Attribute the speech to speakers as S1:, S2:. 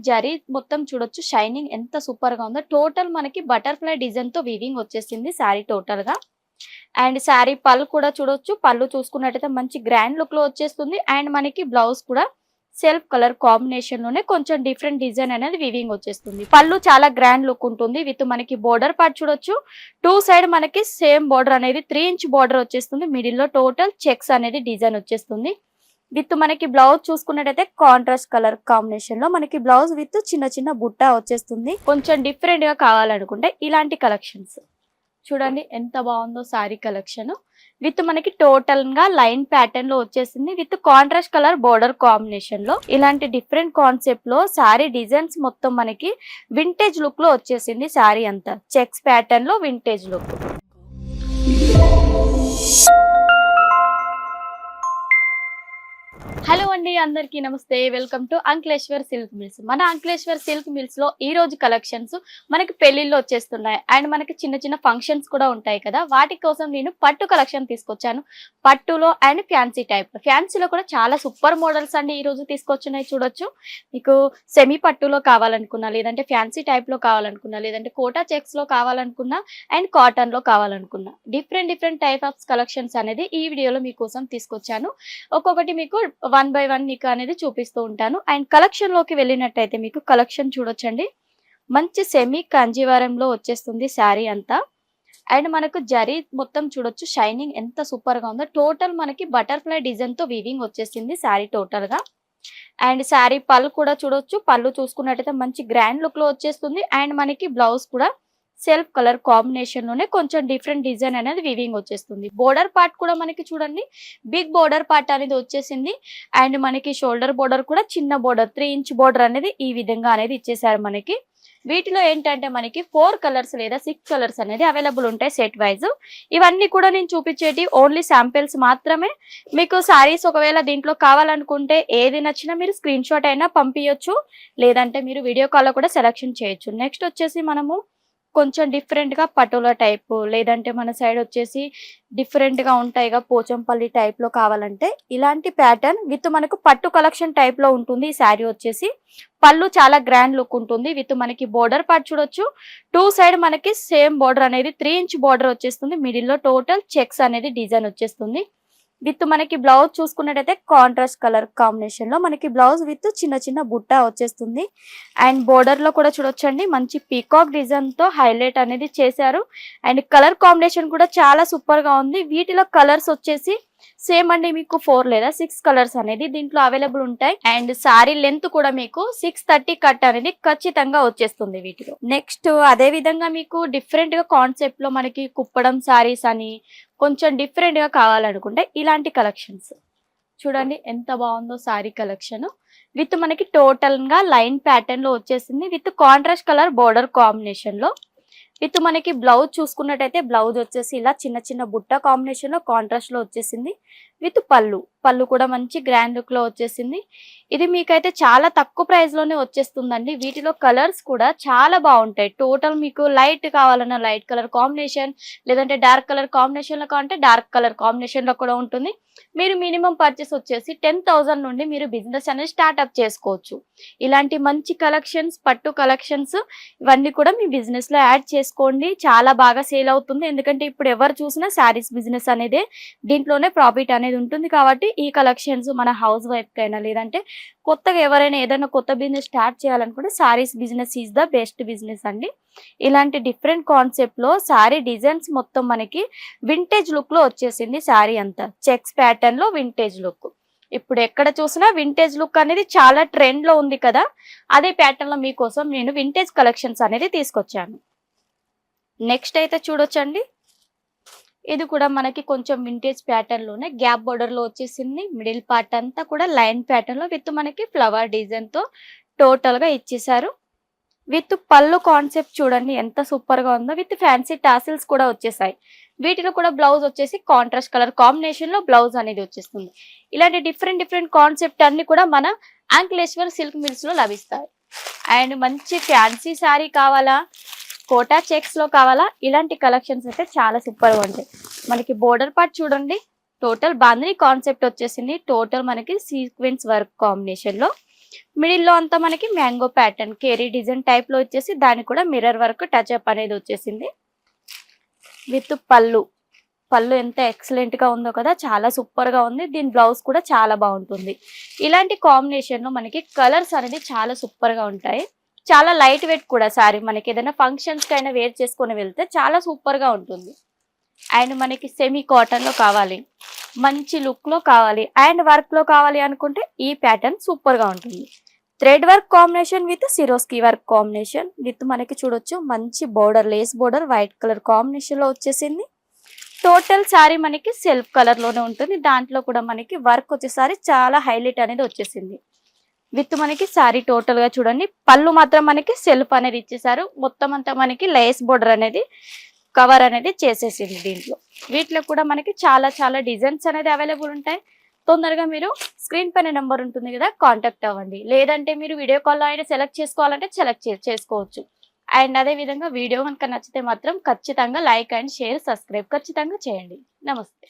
S1: జరీ మొత్తం చూడొచ్చు షైనింగ్ ఎంత సూపర్ గా ఉందో. టోటల్ మనకి బటర్‌ఫ్లై డిజైన్ తో వీవింగ్ వచ్చేసింది సారీ టోటల్ గా. అండ్ సారీ పళ్ళు కూడా చూడొచ్చు. పళ్ళు చూసుకున్నట్టయితే మంచి గ్రాండ్ లుక్ లో వచ్చేస్తుంది. అండ్ మనకి బ్లౌజ్ కూడా సెల్ఫ్ కలర్ కాంబినేషన్ లోనే కొంచెం డిఫరెంట్ డిజైన్ అనేది వీవింగ్ వచ్చేస్తుంది. పళ్ళు చాలా గ్రాండ్ లుక్ ఉంటుంది. విత్ మనకి బోర్డర్ పార్ట్ చూడొచ్చు. టూ సైడ్ మనకి సేమ్ బోర్డర్ అనేది 3 ఇంచ్ బోర్డర్ వచ్చేస్తుంది. మిడిల్ లో టోటల్ చెక్స్ అనేది డిజైన్ వచ్చేస్తుంది. విత్ మనకి బ్లౌజ్ చూసుకున్నట్టయితే కాంట్రాస్ట్ కలర్ కాంబినేషన్ లో మనకి బ్లౌజ్ విత్ చిన్న చిన్న బుట్ట వచ్చేస్తుంది. కొంచెం డిఫరెంట్ గా కావాలనుకుంటే ఇలాంటి కలెక్షన్స్ చూడండి ఎంత బాగుందో సారీ కలెక్షన్. విత్ మనకి టోటల్ గా లైన్ ప్యాటర్న్ లో వచ్చేసింది. With contrast colour border combination లో ఇలాంటి డిఫరెంట్ కాన్సెప్ట్ లో సారీ డిజైన్స్ మొత్తం మనకి వింటేజ్ లుక్ లో వచ్చేసింది. సారీ అంతా చెక్స్ ప్యాటర్న్ లో వింటేజ్ లుక్. హలో అండి, అందరికీ నమస్తే. Welcome to Ankleshwar silk mills. మన అంక్లేశ్వర్ సిల్క్ మిల్స్ లో ఈ రోజు కలెక్షన్స్ మనకి పెళ్లిళ్ళు వచ్చేస్తున్నాయి. అండ్ మనకి చిన్న చిన్న ఫంక్షన్స్ కూడా ఉంటాయి కదా, వాటి కోసం నేను పట్టు కలెక్షన్ తీసుకొచ్చాను. పట్టులో అండ్ ఫ్యాన్సీ టైప్. ఫ్యాన్సీలో కూడా చాలా సూపర్ మోడల్స్ అండి ఈ రోజు తీసుకొచ్చినాయి. చూడొచ్చు, మీకు సెమీ పట్టులో కావాలనుకున్నా, లేదంటే ఫ్యాన్సీ టైప్ లో కావాలనుకున్నా, లేదంటే కోటా చెక్స్ లో కావాలనుకున్నా, అండ్ కాటన్ లో కావాలనుకున్నా, డిఫరెంట్ టైప్ ఆఫ్ కలెక్షన్స్ అనేది ఈ వీడియోలో మీకోసం తీసుకొచ్చాను. ఒక్కొక్కటి మీకు 1 by 1 మీకు అనేది చూపిస్తూ ఉంటాను. అండ్ కలెక్షన్ లోకి వెళ్ళినట్టయితే మీకు కలెక్షన్ చూడొచ్చండి. మంచి సెమీ కంజీవరంలో వచ్చేస్తుంది శారీ అంతా. అండ్ మనకు జరీ మొత్తం చూడొచ్చు షైనింగ్ ఎంత సూపర్ గా ఉందో. టోటల్ మనకి బటర్‌ఫ్లై డిజైన్ తో వీవింగ్ వచ్చేసింది శారీ టోటల్ గా. అండ్ శారీ పళ్ళు కూడా చూడొచ్చు. పళ్ళు చూసుకున్నట్టయితే మంచి గ్రాండ్ లుక్ లో వచ్చేస్తుంది. అండ్ మనకి బ్లౌజ్ కూడా సెల్ఫ్ కలర్ కాంబినేషన్ లోనే కొంచెం డిఫరెంట్ డిజైన్ అనేది వీవింగ్ వచ్చేస్తుంది. బోర్డర్ పార్ట్ కూడా మనకి చూడండి బిగ్ బోర్డర్ పార్ట్ అనేది వచ్చేసింది. అండ్ మనకి షోల్డర్ బోర్డర్ కూడా చిన్న బోర్డర్ 3 ఇంచ్ బోర్డర్ అనేది ఈ విధంగా అనేది ఇచ్చేసారు మనకి. వీటిలో ఏంటంటే మనకి 4 కలర్స్ లేదా 6 కలర్స్ అనేది అవైలబుల్ ఉంటాయి సెట్ వైజ్. ఇవన్నీ కూడా నేను చూపించేటి ఓన్లీ శాంపిల్స్ మాత్రమే. మీకు సారీస్ ఒకవేళ దీంట్లో కావాలనుకుంటే ఏది నచ్చినా మీరు స్క్రీన్ షాట్ అయినా పంపించొచ్చు, లేదంటే మీరు వీడియో కాల్ లో కూడా సెలెక్షన్ చేయొచ్చు. నెక్స్ట్ వచ్చేసి మనము కొంచెం డిఫరెంట్ గా పటోలా టైప్, లేదంటే మన సైడ్ వచ్చేసి డిఫరెంట్ గా ఉంటాయిగా పోచంపల్లి టైప్ లో కావాలంటే ఇలాంటి ప్యాటర్న్ విత్ మనకు పట్టు కలెక్షన్ టైప్ లో ఉంటుంది. ఈ శారీ వచ్చేసి పళ్ళు చాలా గ్రాండ్ లుక్ ఉంటుంది. విత్ మనకి బోర్డర్ పార్ట్ చూడొచ్చు. టూ సైడ్ మనకి సేమ్ బోర్డర్ అనేది 3 ఇంచ్ బోర్డర్ వచ్చేస్తుంది. మిడిల్ లో టోటల్ చెక్స్ అనేది డిజైన్ వచ్చేస్తుంది. విత్ మనకి బ్లౌజ్ చూసుకున్నట్టయితే కాంట్రాస్ట్ కలర్ కాంబినేషన్ లో మనకి బ్లౌజ్ విత్ చిన్న చిన్న బుట్ట వచ్చేస్తుంది. అండ్ బోర్డర్ లో కూడా చూడొచ్చండి మంచి పీకాక్ డిజైన్ తో హైలైట్ అనేది చేశారు. అండ్ కలర్ కాంబినేషన్ కూడా చాలా సూపర్ గా ఉంది. వీటిలో కలర్స్ వచ్చేసి సేమ్ అండి, మీకు 4 లేదా 6 కలర్స్ అనేది దీంట్లో అవైలబుల్ ఉంటాయి. అండ్ సారీ లెంత్ కూడా మీకు 630 కట్ అనేది ఖచ్చితంగా వచ్చేస్తుంది వీటిలో. నెక్స్ట్ అదే విధంగా మీకు డిఫరెంట్ గా కాన్సెప్ట్ లో మనకి కుప్పడం సారీస్ అని కొంచెం డిఫరెంట్ గా కావాలనుకుంటే ఇలాంటి కలెక్షన్స్ చూడండి ఎంత బాగుందో సారీ కలెక్షన్. విత్ మనకి టోటల్ గా లైన్ ప్యాటర్న్ లో వచ్చేసింది. With contrast colour border combination లో. విత్ మనకి బ్లౌజ్ చూసుకున్నట్టయితే బ్లౌజ్ వచ్చేసి ఇలా చిన్న చిన్న బుట్ట కాంబినేషన్ లో కాంట్రాస్ట్ లో వచ్చేసింది. విత్ పళ్ళు కూడా మంచి గ్రాండ్ లుక్ లో వచ్చేసింది. ఇది మీకైతే చాలా తక్కువ ప్రైస్ లోనే వచ్చేస్తుందండి. వీటిలో కలర్స్ కూడా చాలా బాగుంటాయి. టోటల్ మీకు లైట్ కావాలన్నా లైట్ కలర్ కాంబినేషన్, లేదంటే డార్క్ కలర్ కాంబినేషన్ లో కావాలంటే డార్క్ కలర్ కాంబినేషన్ లో కూడా ఉంటుంది. మీరు మినిమం పర్చేస్ వచ్చేసి 10,000 నుండి మీరు బిజినెస్ అనేది స్టార్ట్అప్ చేసుకోవచ్చు. ఇలాంటి మంచి కలెక్షన్స్, పట్టు కలెక్షన్స్ ఇవన్నీ కూడా మీ బిజినెస్ లో యాడ్ చేసుకోండి. చాలా బాగా సేల్ అవుతుంది. ఎందుకంటే ఇప్పుడు ఎవరు చూసినా శారీస్ బిజినెస్ అనేది దీంట్లోనే ప్రాఫిట్ అనేది ఉంటుంది. కాబట్టి ఈ కలెక్షన్స్ మన హౌస్ వైఫ్ కైనా, లేదంటే కొత్తగా ఎవరైనా ఏదైనా కొత్త బిజినెస్ స్టార్ట్ చేయాలనుకుంటే saris business is the best business అండి. ఇలాంటి డిఫరెంట్ కాన్సెప్ట్ లో శారీ డిజైన్స్ మొత్తం మనకి వింటేజ్ లుక్ లో వచ్చేసింది. శారీ అంతా చెక్స్ ప్యాటర్న్ లో వింటేజ్ లుక్. ఇప్పుడు ఎక్కడ చూసినా వింటేజ్ లుక్ అనేది చాలా ట్రెండ్ లో ఉంది కదా, అదే ప్యాటర్న్ లో మీకోసం నేను వింటేజ్ కలెక్షన్స్ అనేది తీసుకొచ్చాను. నెక్స్ట్ అయితే చూడొచ్చండి, ఇది కూడా మనకి కొంచెం వింటేజ్ ప్యాటర్న్ లోనే గ్యాప్ బోర్డర్ లో వచ్చేసింది. మిడిల్ పార్ట్ అంతా కూడా లైన్ ప్యాటర్న్ లో విత్ మనకి ఫ్లవర్ డిజైన్ తో టోటల్ గా ఇచ్చేసారు. విత్ పళ్ళు కాన్సెప్ట్ చూడండి ఎంత సూపర్ గా ఉందో. విత్ ఫ్యాన్సీ టాసిల్స్ కూడా వచ్చేసాయి. వీటిలో కూడా బ్లౌజ్ వచ్చేసి కాంట్రాస్ట్ కలర్ కాంబినేషన్ లో బ్లౌజ్ అనేది వచ్చేస్తుంది. ఇలాంటి డిఫరెంట్ కాన్సెప్ట్ అన్ని కూడా మన అంక్లేశ్వర్ సిల్క్ మిల్స్ లో లభిస్తాయి. అండ్ మంచి ఫ్యాన్సీ శారీ కావాలా, కోటా చెక్స్ లో కావాలా, ఇలాంటి కలెక్షన్స్ అయితే చాలా సూపర్ గా ఉంటాయి. మనకి బోర్డర్ పార్ట్ చూడండి టోటల్ బాందిని కాన్సెప్ట్ వచ్చేసింది. టోటల్ మనకి సీక్వెన్స్ వర్క్ కాంబినేషన్ లో మిడిల్లో అంతా మనకి మ్యాంగో ప్యాటర్న్ కేరీ డిజైన్ టైప్ లో వచ్చేసి దానికి కూడా మిర్రర్ వర్క్ టచ్ అప్ అనేది వచ్చేసింది. విత్ పళ్ళు. పళ్ళు ఎంత ఎక్సలెంట్ గా ఉందో కదా, చాలా సూపర్ గా ఉంది. దీని బ్లౌజ్ కూడా చాలా బాగుంటుంది. ఇలాంటి కాంబినేషన్ లో మనకి కలర్స్ అనేది చాలా సూపర్ గా ఉంటాయి. చాలా లైట్ వెయిట్ కూడా సారీ, మనకి ఏదైనా ఫంక్షన్స్ కి అయినా వేర్ చేసుకొని వెళ్తే చాలా సూపర్ గా ఉంటుంది. అండ్ మనకి సెమీ కాటన్ లో కావాలి, మంచి లుక్ లో కావాలి అండ్ వర్క్ లో కావాలి అనుకుంటే ఈ ప్యాటర్న్ సూపర్ గా ఉంటుంది. Thread work combination with Swarovski work combination with మనకి చూడొచ్చు మంచి border, lace border white colour combination లో వచ్చేసింది. టోటల్ శారీ మనకి సెల్ఫ్ కలర్ లోనే ఉంటుంది. దాంట్లో కూడా మనకి వర్క్ వచ్చేసరి చాలా హైలైట్ అనేది వచ్చేసింది. విత్ మనకి శారీ టోటల్ గా చూడండి, పళ్ళు మాత్రం మనకి సెల్ఫ్ అనేది ఇచ్చేసారు. మొత్తం అంతా మనకి లేస్ బోర్డర్ అనేది కవర్ అనేది చేసేసింది. దీంట్లో వీటిలో కూడా మనకి చాలా చాలా డిజైన్స్ అనేది అవైలబుల్ ఉంటాయి. తొందరగా మీరు స్క్రీన్ పైన నెంబర్ ఉంటుంది కదా, కాంటాక్ట్ అవ్వండి. లేదంటే మీరు వీడియో కాల్లో అయినా సెలెక్ట్ చేసుకోవాలంటే సెలెక్ట్ చేసుకోవచ్చు. అండ్ అదే విధంగా వీడియో కనుక నచ్చితే మాత్రం ఖచ్చితంగా లైక్ అండ్ షేర్ సబ్స్క్రైబ్ ఖచ్చితంగా చేయండి. నమస్తే.